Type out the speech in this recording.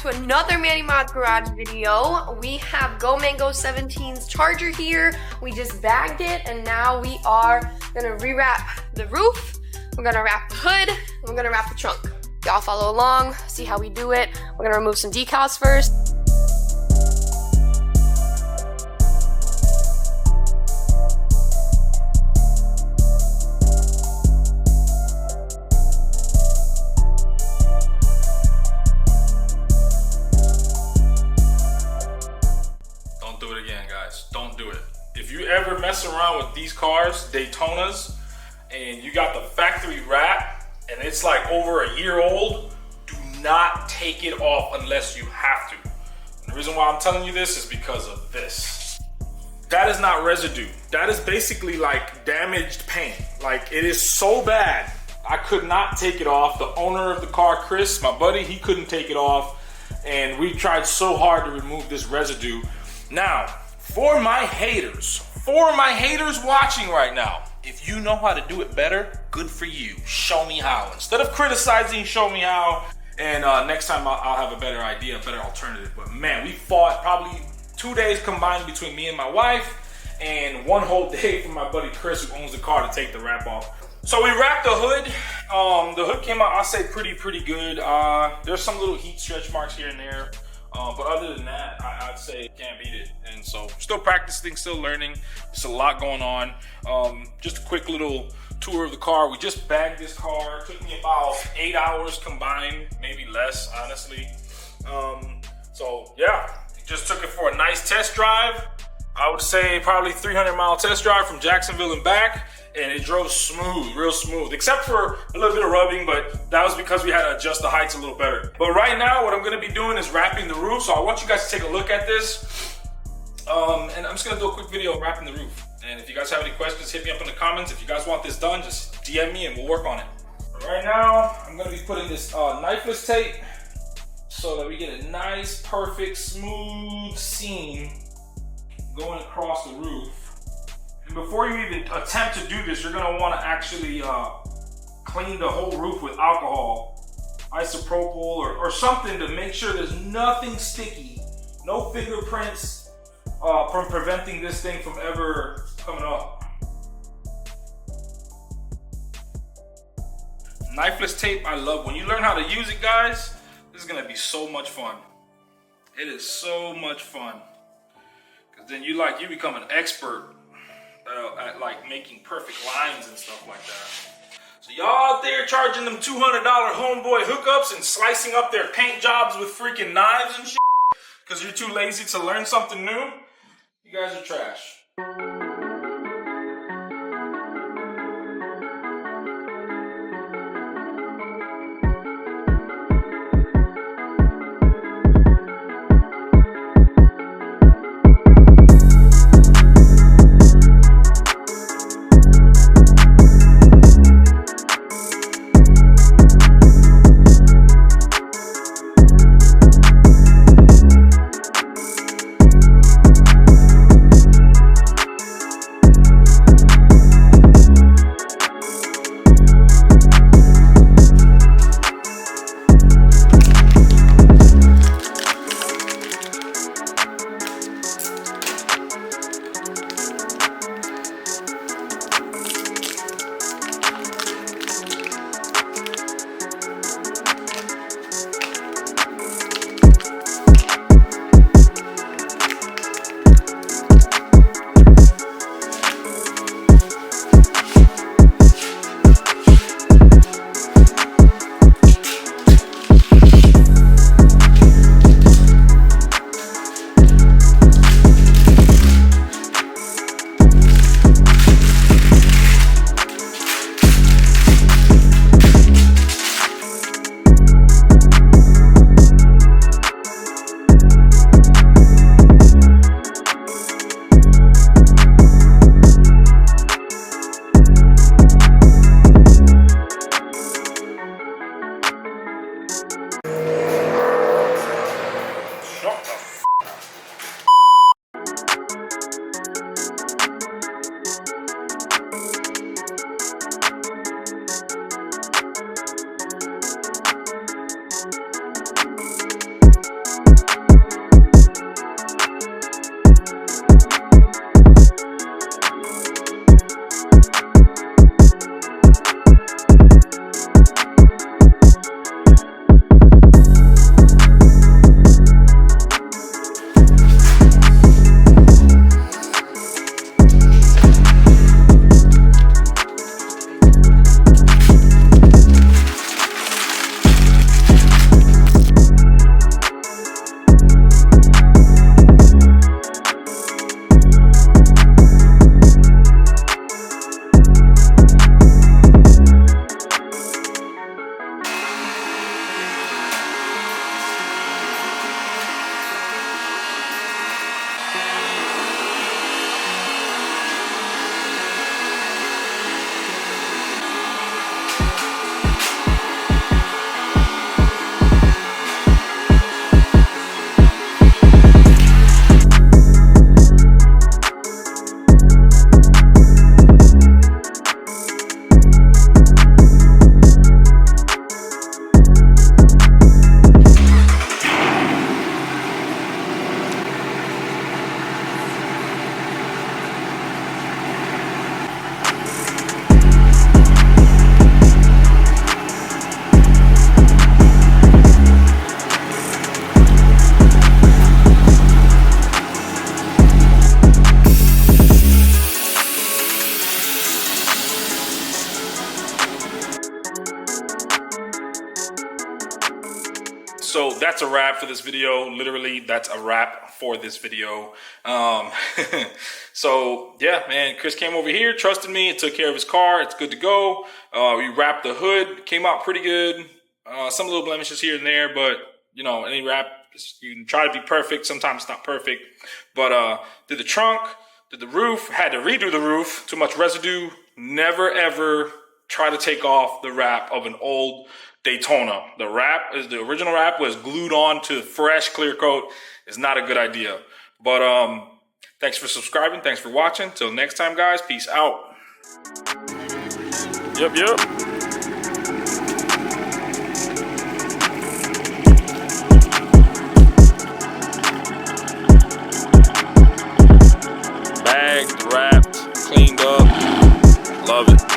to another Manny Mod Garage video. We have Go Mango 17's Charger here. We just bagged it and now we are gonna rewrap the roof. We're gonna wrap the hood and we're gonna wrap the trunk. Y'all follow along, see how we do it. We're gonna remove some decals first. Don't do it. If you ever mess around with these cars, Daytonas, and you got the factory wrap and it's like over a year old, do not take it off unless you have to. And the reason why I'm telling you this is because of this. That is not residue. That is basically like damaged paint. Like, it is so bad. I could not take it off. The owner of the car, Chris, my buddy, he couldn't take it off. And we tried so hard to remove this residue. Now, for my haters watching right now, if you know how to do it better, good for you. Show me how. Instead of criticizing, show me how. And next time I'll have a better idea, a better alternative. But man, we fought probably 2 days combined between me and my wife, and one whole day for my buddy Chris, who owns the car, to take the wrap off. So we wrapped the hood. The hood came out, I'll say, pretty good. There's some little heat stretch marks here and there. But other than that, I'd say can't beat it. And so still practicing, still learning. There's a lot going on. Just a quick little tour of the car. We just bagged this car. It took me about 8 hours combined, maybe less, honestly. So yeah, just took it for a nice test drive. I would say probably 300-mile test drive from Jacksonville and back. And it drove smooth, real smooth, except for a little bit of rubbing, but that was because we had to adjust the heights a little better. But right now, what I'm gonna be doing is wrapping the roof. So I want you guys to take a look at this. And I'm just gonna do a quick video of wrapping the roof. And if you guys have any questions, hit me up in the comments. If you guys want this done, just DM me and we'll work on it. But right now, I'm gonna be putting this knifeless tape so that we get a nice, perfect, smooth seam going across the roof. And before you even attempt to do this, you're gonna wanna actually clean the whole roof with alcohol, isopropyl or something to make sure there's nothing sticky, no fingerprints from preventing this thing from ever coming up. Knifeless tape, I love. When you learn how to use it, guys, this is gonna be so much fun. It is so much fun. Cause then you become an expert at like making perfect lines and stuff like that. So y'all out there charging them $200 homeboy hookups and slicing up their paint jobs with freaking knives and shit because you're too lazy to learn something new, you guys are trash. so that's a wrap for this video. Literally, that's a wrap for this video. So yeah, man, Chris came over here, trusted me, and took care of his car. It's good to go. We wrapped the hood, came out pretty good. Some little blemishes here and there, but you know, any wrap, you can try to be perfect. Sometimes it's not perfect. But did the trunk, did the roof, had to redo the roof. Too much residue. Never ever try to take off the wrap of an old Daytona. The original wrap was glued on to fresh clear coat. It's not a good idea. But thanks for subscribing. Thanks for watching. Till next time, guys. Peace out. Yep. Bagged, wrapped, cleaned up. Love it.